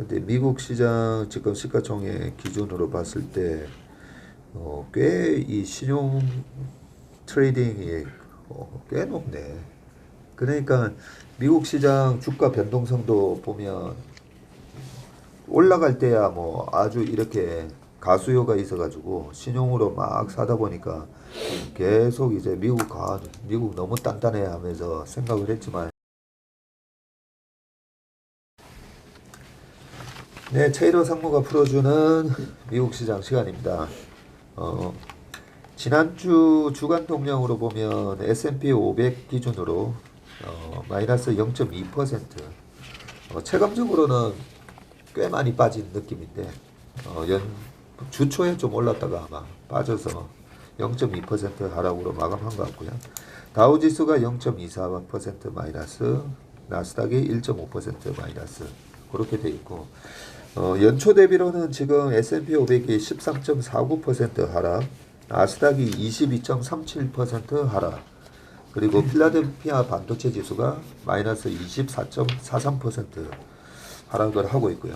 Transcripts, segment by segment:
근데 미국 시장 지금 시가총액 기준으로 봤을 때 꽤 이 신용 트레이딩이 꽤 높네. 그러니까 미국 시장 주가 변동성도 보면 올라갈 때야 뭐 아주 이렇게 가수요가 있어가지고 신용으로 막 사다 보니까 계속 이제 미국 너무 단단해 하면서 생각을 했지만, 네, 체이러 상무가 풀어주는 미국 시장 시간입니다. 어, 지난주 주간 동향으로 보면 S&P 500 기준으로 마이너스 0.2%, 체감적으로는 꽤 많이 빠진 느낌인데 주초에 좀 올랐다가 아마 빠져서 0.2% 하락으로 마감한 것 같고요. 다우지수가 0.24% 마이너스, 나스닥이 1.5% 마이너스 그렇게 돼 있고, 연초 대비로는 지금 S&P 500이 13.49% 하락, 나스닥이 22.37% 하락, 그리고 필라델피아 반도체 지수가 마이너스 24.43% 하락을 하고 있고요.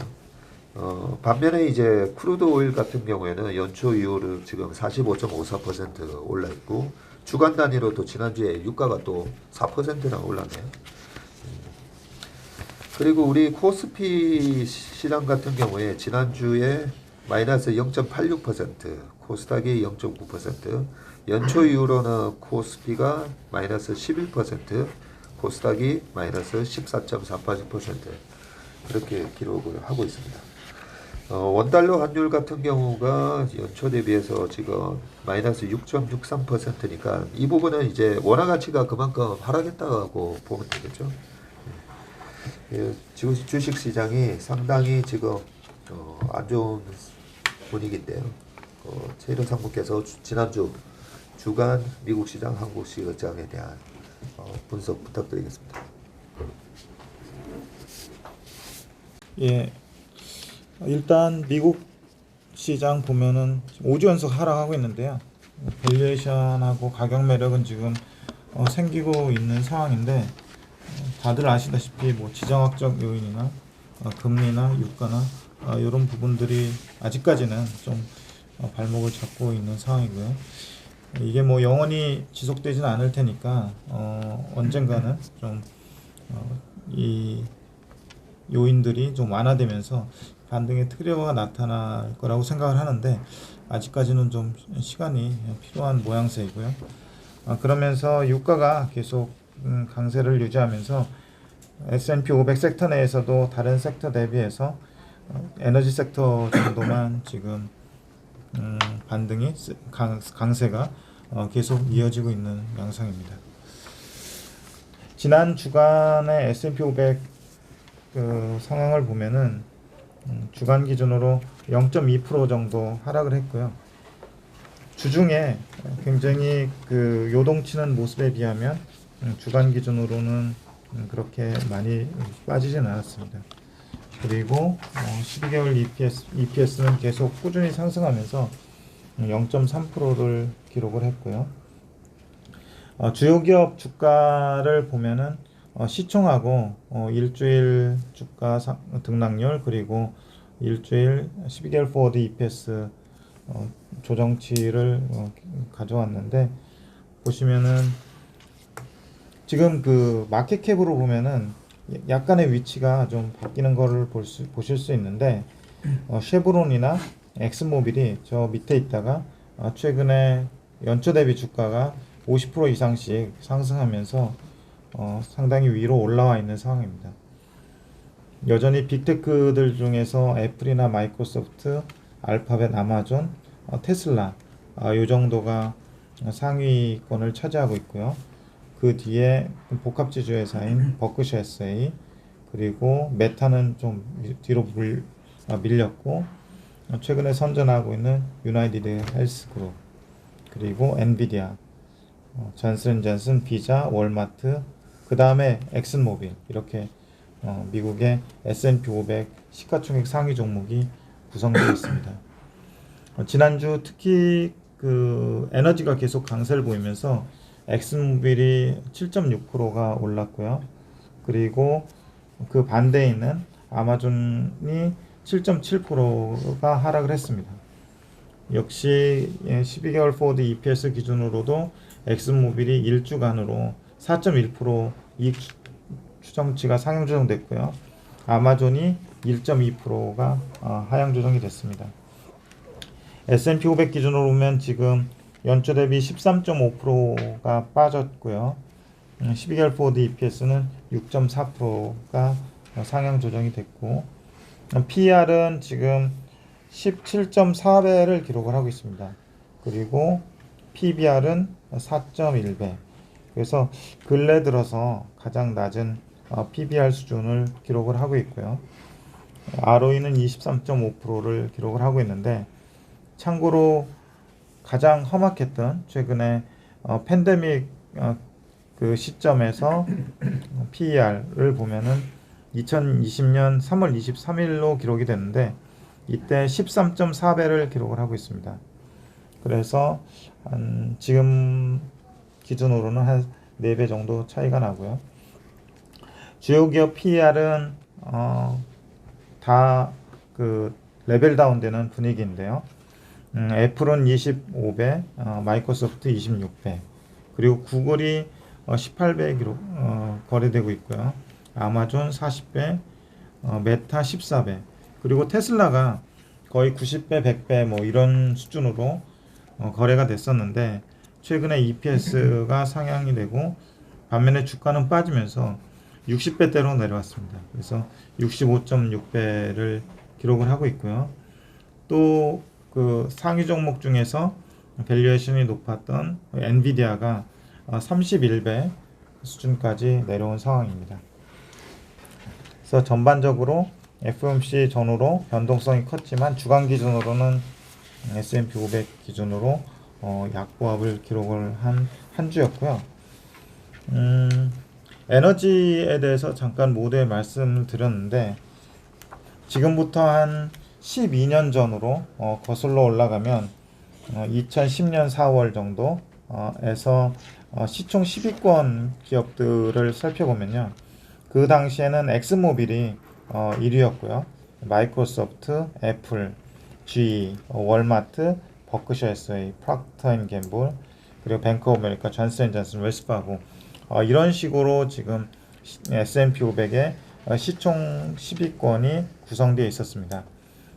반면에 이제 크루드 오일 같은 경우에는 연초 이후로 지금 45.54% 올라 있고, 주간 단위로도 지난주에 유가가 또 4%나 올랐네요. 그리고 우리 코스피 시장 같은 경우에 지난주에 마이너스 0.86%, 코스닥이 0.9%, 연초 이후로는 코스피가 마이너스 11%, 코스닥이 마이너스 14.48% 그렇게 기록을 하고 있습니다. 원달러 환율 같은 경우가 연초 대비해서 지금 마이너스 6.63%니까 이 부분은 이제 원화 가치가 그만큼 하락했다고 보면 되겠죠. 주식 시장이 상당히 지금 안 좋은 분위기인데요. 최일호 상무께서 지난주 주간 미국 시장, 한국 시장에 대한 분석 부탁드리겠습니다. 예, 일단 미국 시장 보면은 5주 연속 하락하고 있는데요. 밸류에이션하고 가격 매력은 지금 생기고 있는 상황인데, 다들 아시다시피 뭐 지정학적 요인이나 금리나 유가나 이런 부분들이 아직까지는 좀 발목을 잡고 있는 상황이고요. 이게 뭐 영원히 지속되지는 않을 테니까 언젠가는 좀 이 요인들이 좀 완화되면서 반등의 트리거가 나타날 거라고 생각을 하는데, 아직까지는 좀 시간이 필요한 모양새이고요. 그러면서 유가가 계속 강세를 유지하면서 S&P 500 섹터 내에서도 다른 섹터 대비해서 에너지 섹터 정도만 지금 반등이 강세가 계속 이어지고 있는 양상입니다. 지난 주간의 S&P 500 그 상황을 보면은 주간 기준으로 0.2% 정도 하락을 했고요. 주중에 굉장히 그 요동치는 모습에 비하면 주간 기준으로는 그렇게 많이 빠지진 않았습니다. 그리고 12개월 EPS는 계속 꾸준히 상승하면서 0.3%를 기록을 했고요. 주요 기업 주가를 보면은 시총하고 일주일 주가 등락률, 그리고 일주일 12개월 포워드 EPS 조정치를 가져왔는데, 보시면은 지금 그 마켓캡으로 보면은 약간의 위치가 좀 바뀌는 거를 보실 수 있는데, 쉐브론이나 엑슨모빌이 저 밑에 있다가 최근에 연초 대비 주가가 50% 이상씩 상승하면서 상당히 위로 올라와 있는 상황입니다. 여전히 빅테크들 중에서 애플이나 마이크로소프트, 알파벳, 아마존, 테슬라 이 정도가 상위권을 차지하고 있고요. 그 뒤에 복합지주 회사인 버크셔 SA, 그리고 메타는 좀 뒤로 밀렸고, 최근에 선전하고 있는 유나이티드 헬스그룹, 그리고 엔비디아, 존슨앤존슨, 비자, 월마트, 그 다음에 엑슨모빌, 이렇게 미국의 S&P 500 시가총액 상위 종목이 구성되어 있습니다. 지난주 특히 그 에너지가 계속 강세를 보이면서 엑슨모빌이 7.6%가 올랐고요. 그리고 그 반대에 있는 아마존이 7.7%가 하락을 했습니다. 역시 12개월 포워드 EPS 기준으로도 엑슨모빌이 1주간으로 4.1% 이익 추정치가 상향 조정됐고요. 아마존이 1.2%가 하향 조정이 됐습니다. S&P 500 기준으로 보면 지금 연초 대비 13.5%가 빠졌고요. 12개월 포워드 EPS는 6.4%가 상향 조정이 됐고, PER은 지금 17.4배를 기록을 하고 있습니다. 그리고 PBR은 4.1배. 그래서 근래 들어서 가장 낮은 PBR 수준을 기록을 하고 있고요. ROE는 23.5%를 기록을 하고 있는데, 참고로 가장 험악했던 최근에 팬데믹 그 시점에서 PER을 보면은 2020년 3월 23일로 기록이 됐는데, 이때 13.4배를 기록을 하고 있습니다. 그래서 지금 기준으로는 한 4배 정도 차이가 나고요. 주요 기업 PER은 다 그 레벨 다운되는 분위기인데요. 애플은 25배, 마이크로소프트 26배, 그리고 구글이 18배 기록 거래되고 있고요. 아마존 40배, 메타 14배, 그리고 테슬라가 거의 90배, 100배 뭐 이런 수준으로 거래가 됐었는데, 최근에 EPS가 상향이 되고 반면에 주가는 빠지면서 60배대로 내려왔습니다. 그래서 65.6배를 기록을 하고 있고요. 또 그 상위 종목 중에서 밸류에이션이 높았던 엔비디아가 31배 수준까지 내려온 상황입니다. 그래서 전반적으로 FOMC 전후로 변동성이 컸지만 주간 기준으로는 S&P 500 기준으로 약보합을 기록을 한 주였고요. 에너지에 대해서 잠깐 모두에 말씀을 드렸는데, 지금부터 한 12년 전으로 거슬러 올라가면 2010년 4월 정도에서 시총 10위권 기업들을 살펴보면요, 그 당시에는 엑슨모빌이 1위였고요. 마이크로소프트, 애플, GE, 월마트, 버크셔 SA, 프록터 앤 갬블, 그리고 뱅크 오브 아메리카, 존슨 앤 존슨, 웰스파고, 이런 식으로 지금 S&P 500의 시총 10위권이 구성되어 있었습니다.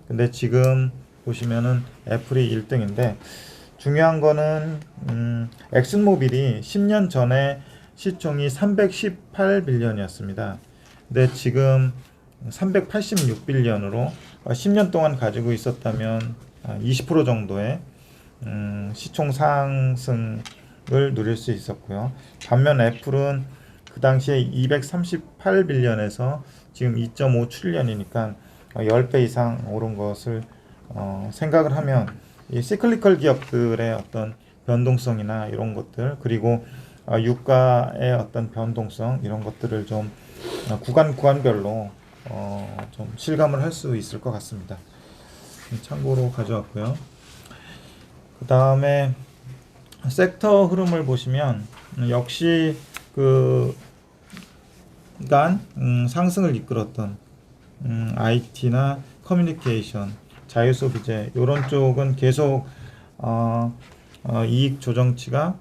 근데 지금 보시면은 애플이 1등인데, 중요한 거는 엑슨모빌이 10년 전에 시총이 318빌리언이었습니다. 근데 지금 386빌리언으로 10년 동안 가지고 있었다면 20% 정도의 시총 상승을 누릴 수 있었고요. 반면 애플은 그 당시에 238빌리언에서 지금 2.5트릴리언이니까 10배 이상 오른 것을 생각을 하면, 이 시클리컬 기업들의 어떤 변동성이나 이런 것들, 그리고 유가의 어떤 변동성, 이런 것들을 좀 구간별로 좀 실감을 할 수 있을 것 같습니다. 참고로 가져왔고요. 그 다음에 섹터 흐름을 보시면 역시 그간 상승을 이끌었던 IT나 커뮤니케이션, 자유소비재 이런 쪽은 계속 이익 조정치가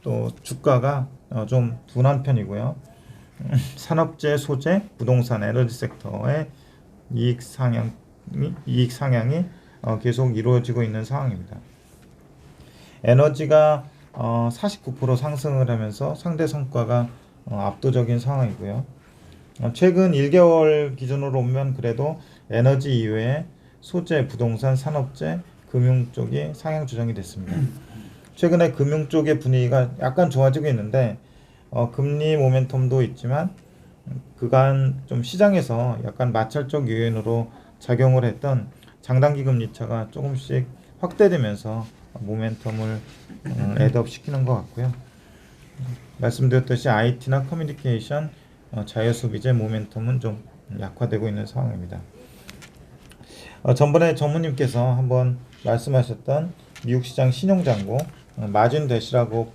또 주가가 좀 둔한 편이고요. 산업재, 소재, 부동산, 에너지 섹터의 이익 상향이 계속 이루어지고 있는 상황입니다. 에너지가 49% 상승을 하면서 상대 성과가 압도적인 상황이고요. 최근 1개월 기준으로 보면 그래도 에너지 이외에 소재, 부동산, 산업재, 금융 쪽이 상향 조정이 됐습니다. 최근에 금융 쪽의 분위기가 약간 좋아지고 있는데, 금리 모멘텀도 있지만 그간 좀 시장에서 약간 마찰적 요인으로 작용을 했던 장단기 금리 차가 조금씩 확대되면서 모멘텀을 애드업 시키는 것 같고요. 말씀드렸듯이 IT나 커뮤니케이션, 자유소비재 모멘텀은 좀 약화되고 있는 상황입니다. 전번에 전무님께서 한번 말씀하셨던 미국 시장 신용잔고, 마진 대시라고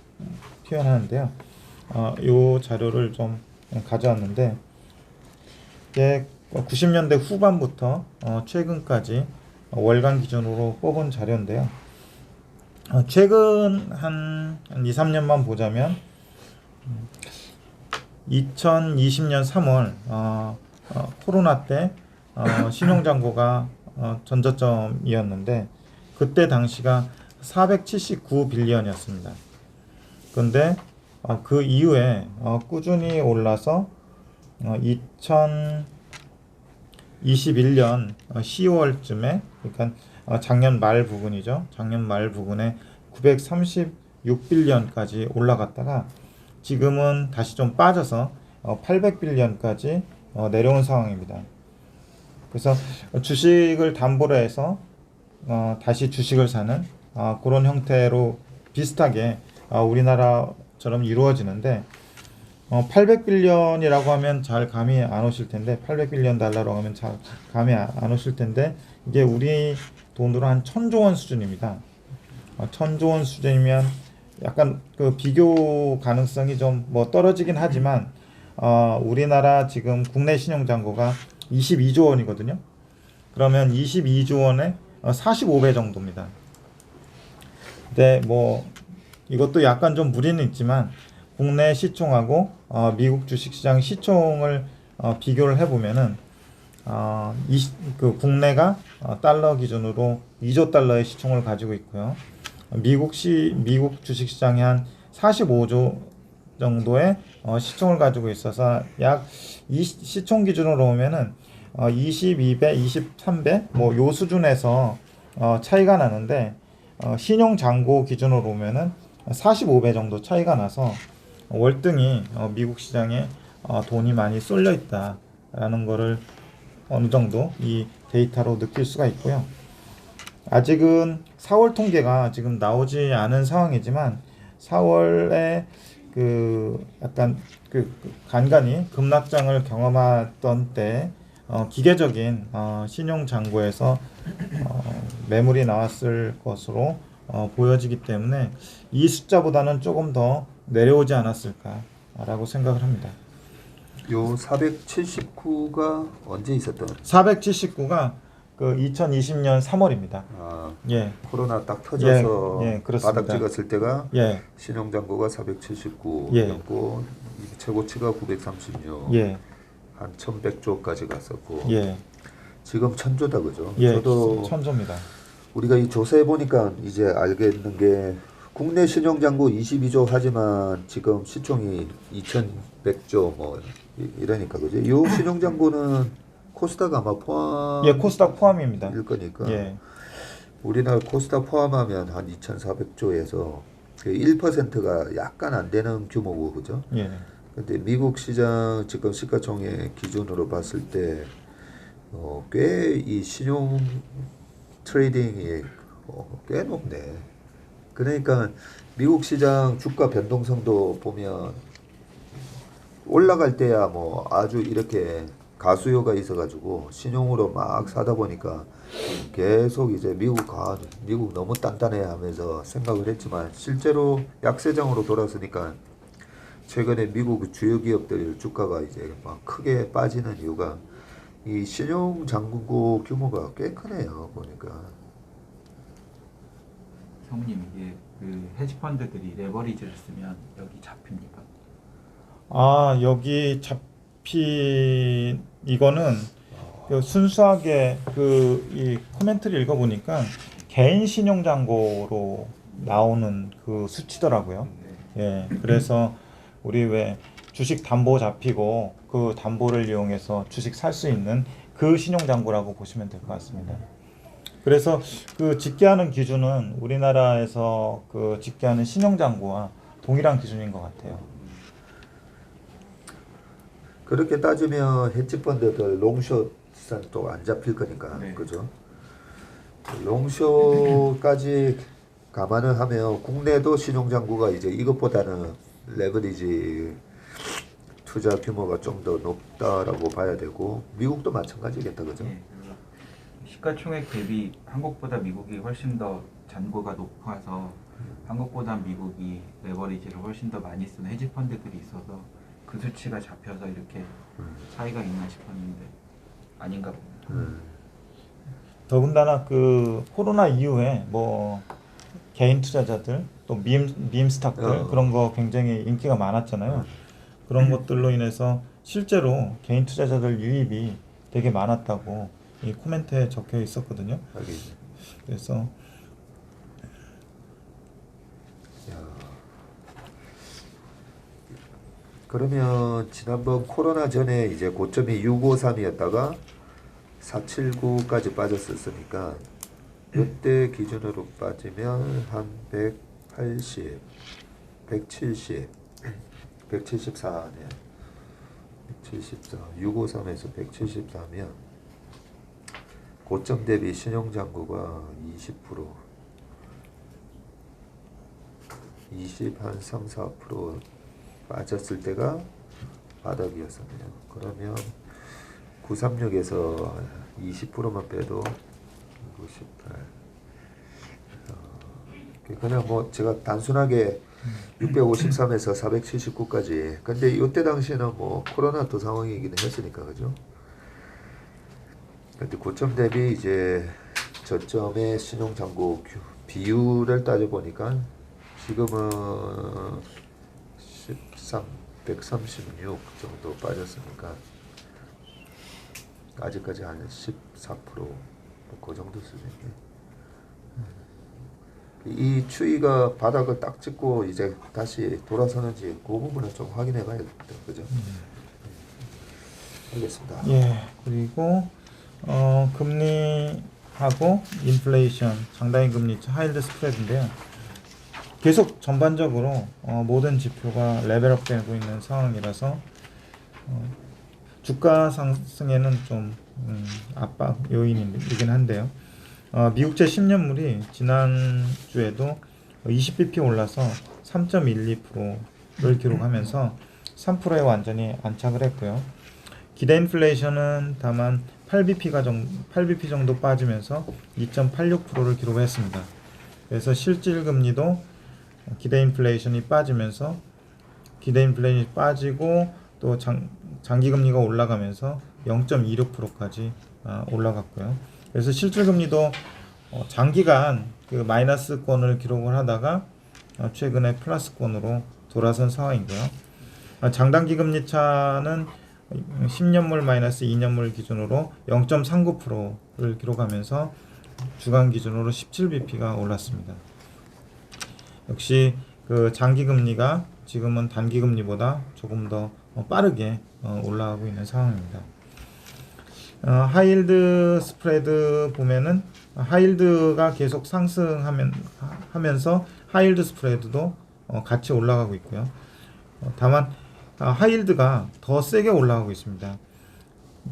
표현하는데요. 이 자료를 좀 가져왔는데, 이게 90년대 후반부터 최근까지 월간 기준으로 뽑은 자료인데요. 최근 한 2, 3년만 보자면 2020년 3월 코로나 때 신용잔고가 전저점이었는데 그때 당시가 479빌리언이었습니다. 근데 그 이후에 꾸준히 올라서 2021년 10월쯤에 그러니까 작년 말 부근이죠. 작년 말 부근에 936빌리언까지 올라갔다가 지금은 다시 좀 빠져서 800빌리언까지 내려온 상황입니다. 그래서 주식을 담보로 해서 다시 주식을 사는 그런 형태로 비슷하게 우리나라처럼 이루어지는데 800빌리언이라고 하면 잘 감이 안 오실 텐데 800빌리언 달러라고 하면 잘 감이 안 오실 텐데 이게 우리 돈으로 한 1000조 원 수준입니다. 1000조 원 수준이면 약간 그 비교 가능성이 좀 뭐 떨어지긴 하지만 우리나라 지금 국내 신용잔고가 22조 원이거든요. 그러면 22조 원에 45배 정도입니다. 근데 뭐 이것도 약간 좀 무리는 있지만 국내 시총하고 미국 주식시장 시총을 비교를 해보면은 그 국내가 달러 기준으로 2조 달러의 시총을 가지고 있고요. 미국 주식시장이 한 45조 정도의 시총을 가지고 있어서 약 이 시총 기준으로 보면은 22배, 23배 뭐 요 수준에서 차이가 나는데 신용 잔고 기준으로 보면은 45배 정도 차이가 나서 월등히 미국 시장에 돈이 많이 쏠려 있다라는 거를 어느 정도 이 데이터로 느낄 수가 있고요. 아직은 4월 통계가 지금 나오지 않은 상황이지만 4월에 그 약간 그 간간히 급락장을 경험했던 때 기계적인 신용 잔고에서 매물이 나왔을 것으로 보여지기 때문에 이 숫자보다는 조금 더 내려오지 않았을까라고 생각을 합니다. 요 479가 언제 있었던? 479가 그 2020년 3월입니다. 예. 코로나 딱 터져서 예, 그렇습니다. 바닥 찍었을 때가 예. 신용잔고가 479였고 예. 최고치가 936, 예. 한 1100조까지 갔었고 예. 지금 1000조다 그죠? 예. 저도 천조입니다. 우리가 이 조사해 보니까 이제 알겠는 게 국내 신용잔고 22조 하지만 지금 시총이 2100조 뭐 이러니까 그죠? 이 신용잔고는 코스닥 아마 포함 예, 코스닥 포함입니다. 일 거니까 예. 우리나라 코스닥 포함하면 한 2,400조에서 1%가 약간 안 되는 규모고 그죠? 예. 근데 미국 시장 지금 시가총액 기준으로 봤을 때 꽤 이 신용 트레이딩이 꽤 높네. 그러니까 미국 시장 주가 변동성도 보면 올라갈 때야 뭐 아주 이렇게 가수요가 있어가지고 신용으로 막 사다 보니까 계속 이제 미국 너무 단단해 하면서 생각을 했지만 실제로 약세장으로 돌아서니까 최근에 미국 주요 기업들 주가가 이제 막 크게 빠지는 이유가 이 신용 잔고 규모가 꽤 크네요 보니까. 성우님 이게 그 헤지펀드들이 레버리지를 쓰면 여기 잡힙니까? 여기 이거는 그 순수하게 그 이 코멘트를 읽어보니까 개인 신용잔고로 나오는 그 수치더라고요. 예, 그래서 우리 왜 주식 담보 잡히고 그 담보를 이용해서 주식 살 수 있는 그 신용잔고라고 보시면 될 것 같습니다. 그래서 그 집계하는 기준은 우리나라에서 그 집계하는 신용잔고와 동일한 기준인 것 같아요. 그렇게 따지면 헤지펀드들 롱숏은 또 안 잡힐 거니까 네. 그죠? 롱숏까지 감안을 하면 국내도 신용잔고가 이제 이것보다는 레버리지 투자 규모가 좀 더 높다라고 봐야 되고 미국도 마찬가지겠다 그죠? 네, 그래서 시가총액 대비 한국보다 미국이 훨씬 더 잔고가 높아서 한국보다 미국이 레버리지를 훨씬 더 많이 쓰는 헤지펀드들이 있어서 그 수치가 잡혀서 이렇게 차이가 있나 싶었는데 아닌가 봅니다. 더군다나 그 코로나 이후에 뭐 개인 투자자들 또 밈 스탁들 그런 거 굉장히 인기가 많았잖아요. 그런 것들로 인해서 실제로 개인 투자자들 유입이 되게 많았다고 이 코멘트에 적혀 있었거든요. 하긴. 그래서 야. 그러면 지난번 코로나 전에 이제 고점이 653이었다가 479까지 빠졌었으니까 이때 기준으로 빠지면 한 180, 170, 174네. 174, 653에서 174면 고점 대비 신용잔고가 20%, 20한 3, 4% 빠졌을 때가 바닥이었었네요. 그러면 936에서 20%만 빼도 98. 그냥 뭐 제가 단순하게 653에서 479까지. 근데 이때 당시에는 뭐 코로나 또 상황이긴 했으니까 그죠? 근데 고점 대비 이제 저점의 신용잔고 비율을 따져 보니까 지금은 136 정도 빠졌으니까 아직까지 한 14%그 정도 수준인데 이 추이가 바닥을 딱 찍고 이제 다시 돌아서는지 그 부분은 좀 확인해 봐야 됩니다. 그죠? 알겠습니다. 예, 그리고 금리하고 인플레이션, 장단기 금리, 하이힐드 스프레드인데요. 계속 전반적으로 모든 지표가 레벨업되고 있는 상황이라서 주가 상승에는 좀 압박 요인이긴 한데요. 미국제 10년물이 지난주에도 20bp 올라서 3.12%를 기록하면서 3%에 완전히 안착을 했고요. 기대 인플레이션은 다만 8bp 정도 빠지면서 2.86%를 기록했습니다. 그래서 실질 금리도 기대 인플레이션이 빠지면서 기대 인플레이션이 빠지고 또 장기 금리가 올라가면서 0.26%까지 올라갔고요. 그래서 실질 금리도 장기간 그 마이너스권을 기록을 하다가 최근에 플러스권으로 돌아선 상황이고요. 장단기 금리 차는 10년물 마이너스 2년물 기준으로 0.39%를 기록하면서 주간 기준으로 17bp가 올랐습니다. 역시 그 장기 금리가 지금은 단기 금리보다 조금 더 빠르게 올라가고 있는 상황입니다. 하이힐드 스프레드 보면은 하이힐드가 계속 상승하면서 하이힐드 스프레드도 같이 올라가고 있고요. 다만 하이힐드가 더 세게 올라가고 있습니다.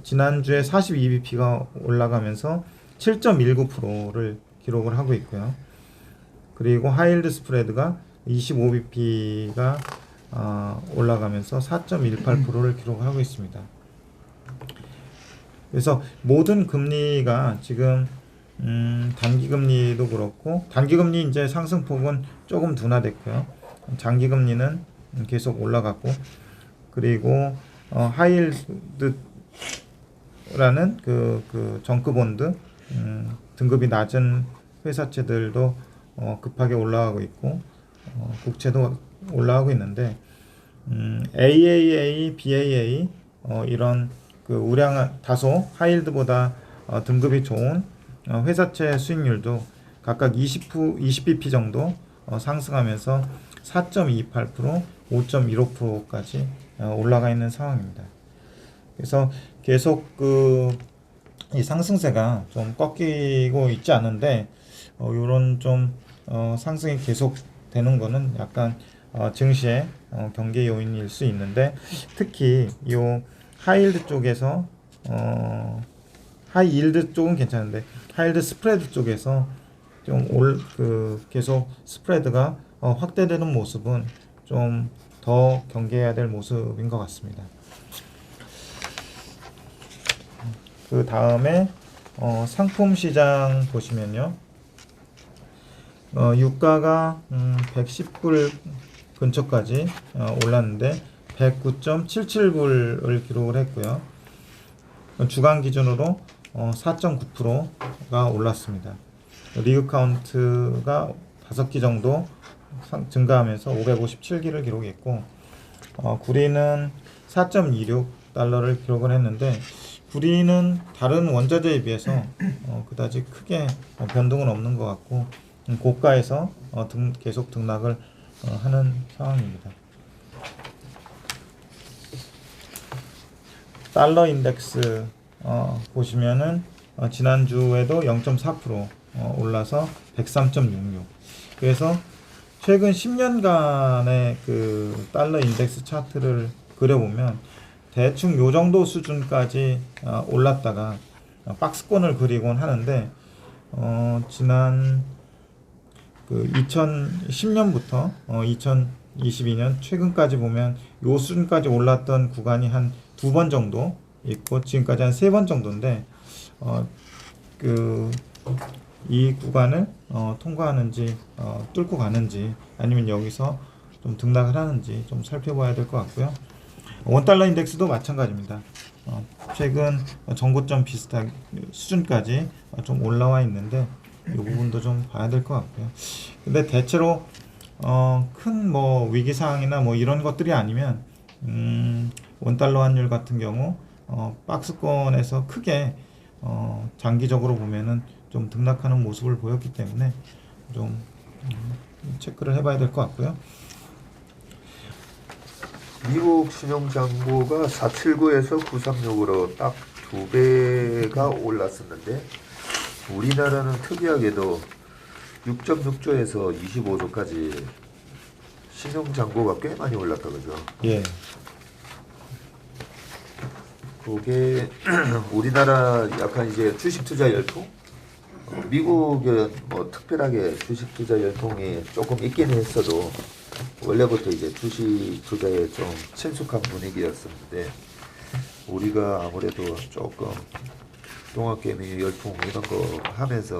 지난주에 42bp가 올라가면서 7.19%를 기록을 하고 있고요. 그리고 하이힐드 스프레드가 25bp가 올라가면서 4.18%를 기록하고 있습니다. 그래서 모든 금리가 지금 단기 금리도 그렇고 단기 금리 이제 상승폭은 조금 둔화됐고요. 장기 금리는 계속 올라갔고 그리고 하이힐드라는 그 정크본드 등급이 낮은 회사채들도 급하게 올라가고 있고 국채도 올라가고 있는데 AAA, BAA 이런 그 우량한 다소 하이힐드보다 등급이 좋은 회사채 수익률도 각각 20bp 정도 상승하면서 4.28%, 5.15%까지 올라가 있는 상황입니다. 그래서 계속 이 상승세가 좀 꺾이고 있지 않은데 이런 좀 상승이 계속 되는 거는 약간 증시의 경계 요인일 수 있는데 특히 이 하이힐드 쪽에서 하이힐드 쪽은 괜찮은데 하이힐드 스프레드 쪽에서 좀 계속 스프레드가 확대되는 모습은 좀 더 경계해야 될 모습인 것 같습니다. 그 다음에 상품 시장 보시면요. 유가가 110불 근처까지 올랐는데 109.77불을 기록을 했고요. 주간 기준으로 4.9%가 올랐습니다. 리그 카운트가 5기 정도 증가하면서 557기를 기록했고, 구리는 4.26달러를 기록을 했는데, 구리는 다른 원자재에 비해서 그다지 크게 변동은 없는 것 같고, 고가에서 계속 등락을 하는 상황입니다. 달러 인덱스 보시면은 지난주에도 0.4% 올라서 103.66. 그래서 최근 10년간의 그 달러 인덱스 차트를 그려보면 대충 요 정도 수준까지 올랐다가 박스권을 그리곤 하는데, 지난 그 2010년부터 2022년 최근까지 보면 요 수준까지 올랐던 구간이 한 2번 정도 있고, 지금까지 한 3번 정도인데, 이 구간을 통과하는지 뚫고 가는지 아니면 여기서 좀 등락을 하는지 좀 살펴봐야 될 것 같고요. 원달러 인덱스도 마찬가지입니다. 최근 전고점 비슷한 수준까지 좀 올라와 있는데, 이 부분도 좀 봐야 될 것 같고요. 근데 대체로 큰 뭐 위기 상황이나 뭐 이런 것들이 아니면 원달러 환율 같은 경우 박스권에서 크게 장기적으로 보면은 좀 등락하는 모습을 보였기 때문에 좀 체크를 해봐야 될 것 같고요. 미국 신용장고가 479에서 936으로 딱 2배가 올랐었는데, 우리나라는 특이하게도 6.6조에서 25조까지 신용장고가 꽤 많이 올랐다, 그죠? 예. 그게 우리나라 약간 이제 주식 투자 열풍? 미국은 뭐 특별하게 주식 투자 열풍이 조금 있긴 했어도 원래부터 이제 주식 투자에 좀 친숙한 분위기였었는데, 우리가 아무래도 조금 동학개미 열풍 이런 거 하면서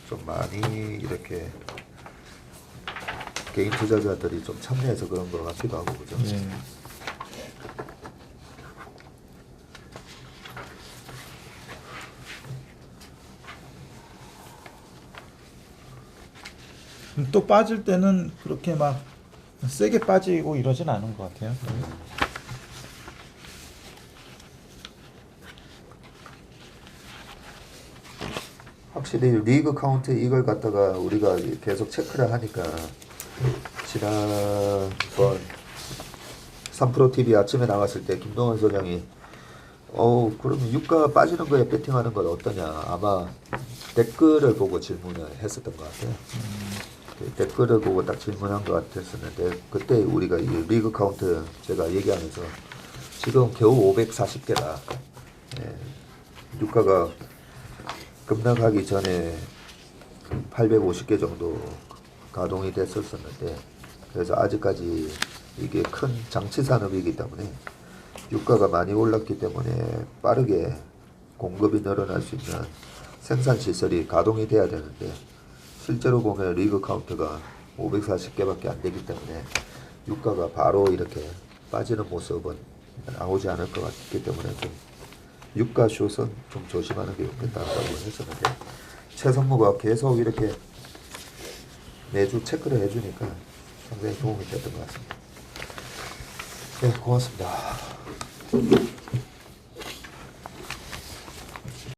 좀 많이 이렇게 개인 투자자들이 좀 참여해서 그런 것 같기도 하고, 그죠? 예. 또 빠질 때는 그렇게 막 세게 빠지고 이러진 않은 것 같아요. 확실히 리그 카운트 이걸 갖다가 우리가 계속 체크를 하니까, 지난번 3프로TV 아침에 나왔을 때 김동원 소장이 그러면 유가 빠지는 거에 배팅하는 건 어떠냐, 아마 댓글을 보고 질문을 했었던 것 같아요. 그 댓글을 보고 딱 질문한 것 같았었는데, 그때 우리가 이 리그 카운트 제가 얘기하면서 지금 겨우 540개다. 유가가 급락하기 전에 850개 정도 가동이 됐었었는데, 그래서 아직까지 이게 큰 장치 산업이기 때문에 유가가 많이 올랐기 때문에 빠르게 공급이 늘어날 수 있는 생산 시설이 가동이 돼야 되는데, 실제로 보면 리그 카운트가 540개밖에 안 되기 때문에 유가가 바로 이렇게 빠지는 모습은 나오지 않을 것 같기 때문에 좀 유가 숏은 좀 조심하는 게 좋겠다고 했었는데, 최성무가 계속 이렇게 매주 체크를 해주니까 상당히 도움이 됐던 것 같습니다. 네, 고맙습니다.